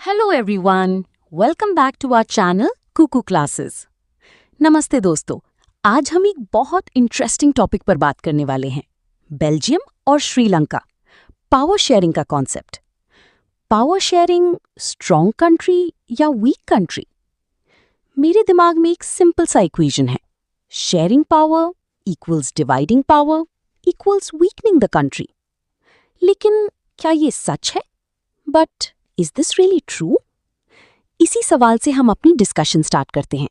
Hello everyone, welcome back to our channel Kuku classes. नमस्ते दोस्तों, आज हम एक बहुत इंटरेस्टिंग टॉपिक पर बात करने वाले हैं, बेल्जियम और श्रीलंका, पावर शेयरिंग का concept. Power sharing strong country या वीक कंट्री? मेरे दिमाग में एक सिंपल सा इक्वेशन है, sharing power equals dividing power equals weakening the country. लेकिन क्या ये सच है? But is this really true? इसी सवाल से हम अपनी डिस्कशन स्टार्ट करते हैं।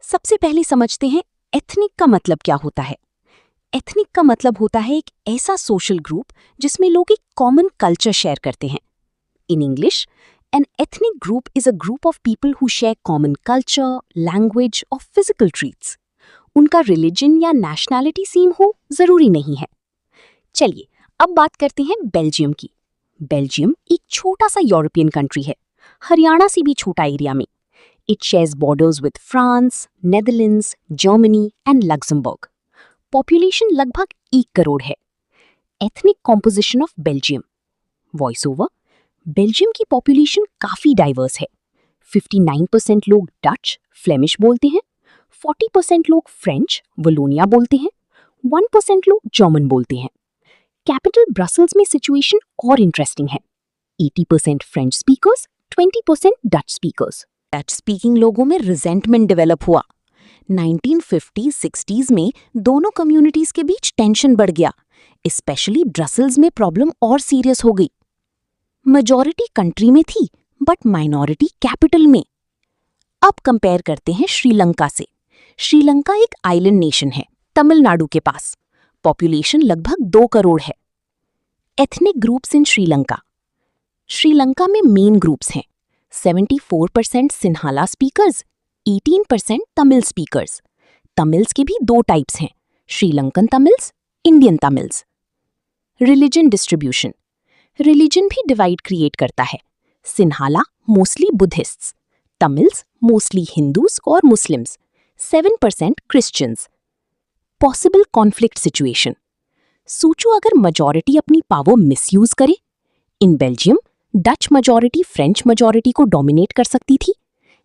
सबसे पहले समझते हैं एथनिक का मतलब क्या होता है। एथनिक का मतलब होता है एक ऐसा सोशल ग्रुप जिसमें लोग एक कॉमन कल्चर शेयर करते हैं। In English, an ethnic group is a group of people who share common culture, language और फिजिकल ट्रीट्स। उनका रिलीजन या नेशनैलिटी सेम हो जरूरी नहीं है। चलिए अब बात करते हैं बेल्जियम की। बेल्जियम एक छोटा सा यूरोपियन कंट्री है, हरियाणा से भी छोटा एरिया में। It shares borders with France, Netherlands, Germany and Luxembourg. Population लगभग 1 करोड़ है। Ethnic composition of Belgium. Voice over. Belgium की पॉपुलेशन काफी डाइवर्स है। 59% लोग डच, फ्लेमिश बोलते हैं, 40% लोग फ्रेंच, वलोनिया बोलते हैं, 1% लोग जर्मन बोलते हैं। कैपिटल ब्रसल्स में सिचुएशन और इंटरेस्टिंग है। 80% French speakers, 20% Dutch speakers. Dutch speaking लोगों में रिजेंटमेंट डेवलप हुआ। 1950-60s में दोनों कम्युनिटीज के बीच टेंशन बढ़ गया, स्पेशली ब्रसल्स में प्रॉब्लम और सीरियस हो गई। मेजॉरिटी कंट्री में थी बट माइनॉरिटी कैपिटल में। अब कंपेयर करते हैं श्रीलंका से। श्रीलंका एक आइलैंड नेशन है, तमिलनाडु के पास। पॉपुलेशन लगभग 2 करोड़ है। Ethnic groups in Sri Lanka. Sri Lanka में मेन ग्रुप्स हैं 74% सिन्हाला स्पीकर्स, 18% तमिल स्पीकर्स। तमिल्स के भी 2 टाइप्स हैं, Sri Lankan Tamils, Indian Tamils. Religion distribution. Religion भी डिवाइड क्रिएट करता है। Sinhala mostly Buddhists, Tamils mostly Hindus और Muslims, 7% Christians. Possible conflict situation. सोचो अगर मेजॉरिटी अपनी पावर मिसयूज करे। In Belgium Dutch majority French majority को डोमिनेट कर सकती थी।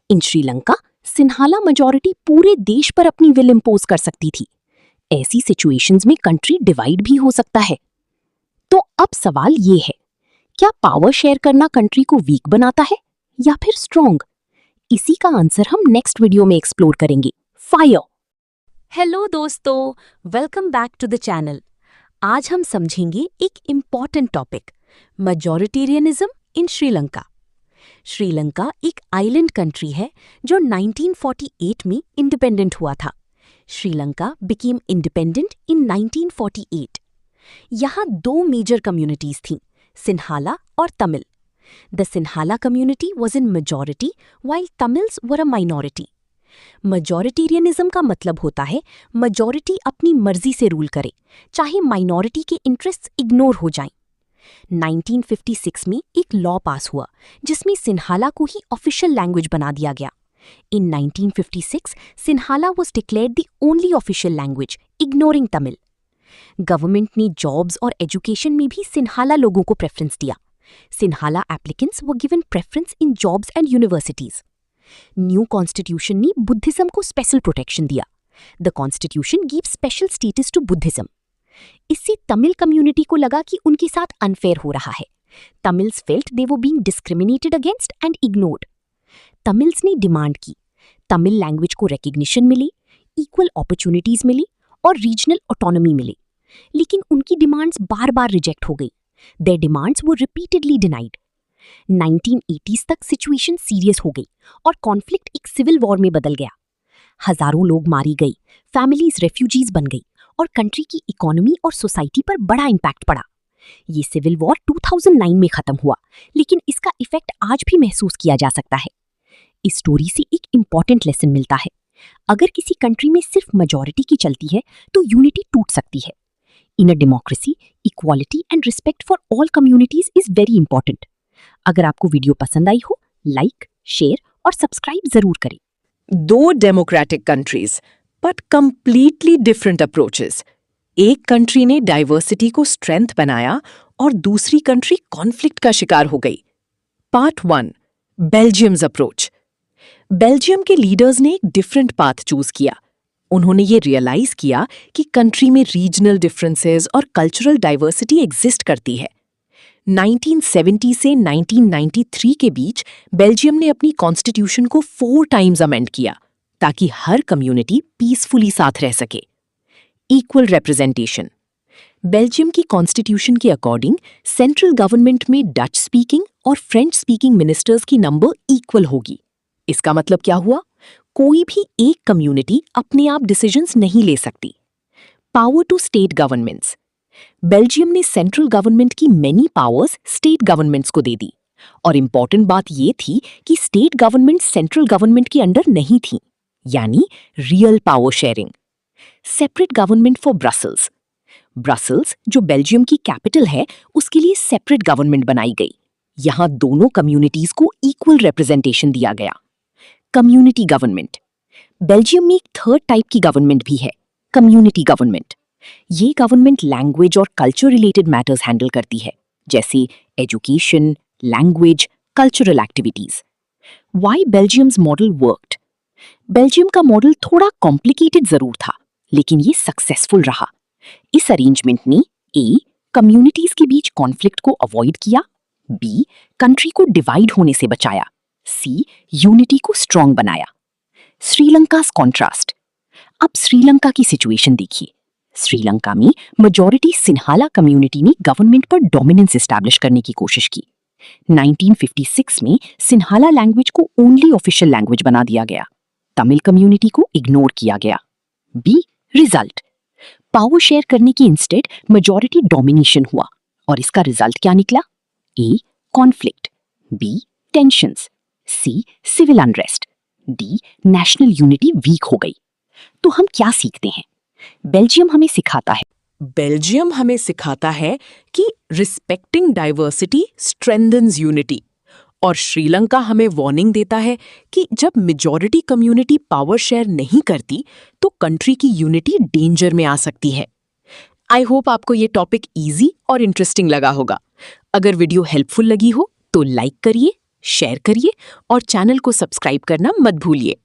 इन श्रीलंका सिन्हाला मेजॉरिटी पूरे देश पर अपनी विल इंपोज कर सकती थी। ऐसी सिचुएशंस में कंट्री डिवाइड भी हो सकता है। तो अब सवाल ये है, क्या पावर शेयर करना कंट्री को वीक बनाता है या फिर स्ट्रॉन्ग? इसी का आंसर हम नेक्स्ट वीडियो में एक्सप्लोर करेंगे। फायर। हेलो दोस्तों, welcome back to the channel. आज हम समझेंगे एक important topic, majoritarianism in Sri Lanka. Sri Lanka एक आइलैंड कंट्री है जो 1948 में इंडिपेंडेंट हुआ था। Sri Lanka became independent in 1948। यहाँ 2 मेजर कम्युनिटीज थीं, सिन्हाला और Tamil. The Sinhala community was in majority while Tamils were a minority. Majoritarianism का मतलब होता है मेजॉरिटी अपनी मर्जी से रूल करे, चाहे माइनॉरिटी के इंटरेस्ट्स इग्नोर हो जाएं। 1956 में एक लॉ पास हुआ जिसमें सिन्हाला को ही ऑफिशियल लैंग्वेज बना दिया गया। In 1956 Sinhala was declared the only official language, ignoring Tamil. Government ने जॉब्स और एजुकेशन में भी सिन्हाला लोगों को प्रेफरेंस दिया। Sinhala applicants were given preference in jobs and universities. New constitution ने बुद्धिज्म को स्पेशल प्रोटेक्शन दिया। The constitution gives special status to Buddhism. इससे तमिल कम्युनिटी को लगा कि उनके साथ अनफेयर हो रहा है। Tamils felt they were being discriminated against and ignored. Tamils ने डिमांड की तमिल लैंग्वेज को रिकग्निशन मिले, इक्वल अपॉर्चुनिटीज मिली और रीजनल ऑटोनॉमी मिले। लेकिन उनकी डिमांड्स बार बार रिजेक्ट हो गई। There demands were repeatedly denied. 1980s तक सिचुएशन सीरियस हो गई और कॉन्फ्लिक्ट एक सिविल वॉर में बदल गया। हजारों लोग मारी गई, फैमिलीज रेफ्यूजीज बन गई और कंट्री की इकोनॉमी और सोसाइटी पर बड़ा इम्पैक्ट पड़ा। ये सिविल वॉर 2009 में खत्म हुआ, लेकिन इसका इफेक्ट आज भी महसूस किया जा सकता है। इस स्टोरी से एक इम्पॉर्टेंट लेसन मिलता है, अगर किसी कंट्री में सिर्फ मेजॉरिटी की चलती है तो यूनिटी टूट सकती है। In a democracy, equality and respect for all communities is very important. अगर आपको वीडियो पसंद आई हो, लाइक, शेयर और सब्सक्राइब जरूर करें। 2 democratic countries but completely different approaches. एक कंट्री ने डाइवर्सिटी को स्ट्रेंथ बनाया और दूसरी कंट्री कॉन्फ्लिक्ट का शिकार हो गई। Part 1, Belgium's approach. बेल्जियम के लीडर्स ने एक डिफरेंट पाथ चूज किया। उन्होंने ये रियलाइज किया कि कंट्री में रीजनल डिफरेंसेस और कल्चरल डाइवर्सिटी एग्जिस्ट करती है। 1970 से 1993 के बीच बेल्जियम ने अपनी कॉन्स्टिट्यूशन को 4 टाइम्स अमेंड किया ताकि हर कम्युनिटी पीसफुली साथ रह सके। Equal representation. बेल्जियम की कॉन्स्टिट्यूशन के अकॉर्डिंग सेंट्रल गवर्नमेंट में डच स्पीकिंग और फ्रेंच स्पीकिंग मिनिस्टर्स की नंबर इक्वल होगी। इसका मतलब क्या हुआ? कोई भी एक कम्युनिटी अपने आप डिसीजंस नहीं ले सकती। Power to state governments. Belgium ने सेंट्रल गवर्नमेंट की मेनी पावर्स स्टेट गवर्नमेंट्स को दे दी और इंपॉर्टेंट बात यह थी कि स्टेट गवर्नमेंट सेंट्रल गवर्नमेंट के अंडर नहीं थी, यानी real power sharing. Separate government for Brussels. Brussels, जो बेल्जियम की कैपिटल है, उसके लिए सेपरेट गवर्नमेंट बनाई गई। यहां दोनों कम्युनिटीज को इक्वल रिप्रेजेंटेशन दिया गया। Community government. बेल्जियम में एक थर्ड टाइप की गवर्नमेंट भी है, कम्युनिटी गवर्नमेंट। ये गवर्नमेंट लैंग्वेज और कल्चर रिलेटेड मैटर्स हैंडल करती है, जैसे education, language, cultural activities. Why Belgium's model worked? Belgium का मॉडल थोड़ा कॉम्प्लिकेटेड जरूर था, लेकिन ये सक्सेसफुल रहा। इस अरेंजमेंट ने ए, कम्युनिटीज के बीच कॉन्फ्लिक्ट को अवॉइड किया, बी, कंट्री को डिवाइड होने से बचाया, सी, यूनिटी को स्ट्रॉन्ग बनाया। श्रीलंका कॉन्ट्रास्ट। अब श्रीलंका की सिचुएशन देखिए। श्रीलंका में मेजॉरिटी सिन्हाला कम्युनिटी ने गवर्नमेंट पर डोमिनेंस एस्टैब्लिश करने की कोशिश की। 1956 में सिन्हाला लैंग्वेज को ओनली ऑफिशियल लैंग्वेज बना दिया गया। तमिल कम्युनिटी को इग्नोर किया गया। बी, रिजल्ट, पावर शेयर करने की इंस्टेड मेजॉरिटी डोमिनेशन हुआ और इसका रिजल्ट क्या निकला? A, conflict, B, tensions, C, civil unrest, D, national unity weak हो गई। तो हम क्या सीखते हैं? बेल्जियम हमें सिखाता है कि रिस्पेक्टिंग डाइवर्सिटी स्ट्रेंथन्स यूनिटी, और श्रीलंका हमें वार्निंग देता है कि जब मेजॉरिटी कम्युनिटी पावर शेयर नहीं करती तो कंट्री की यूनिटी डेंजर में आ सकती है। आई होप आपको ये टॉपिक इजी और इंटरेस्टिंग लगा होगा। अगर वीडियो हेल्पफुल लगी हो तो लाइक करिए, शेयर करिए और चैनल को सब्सक्राइब करना मत भूलिए।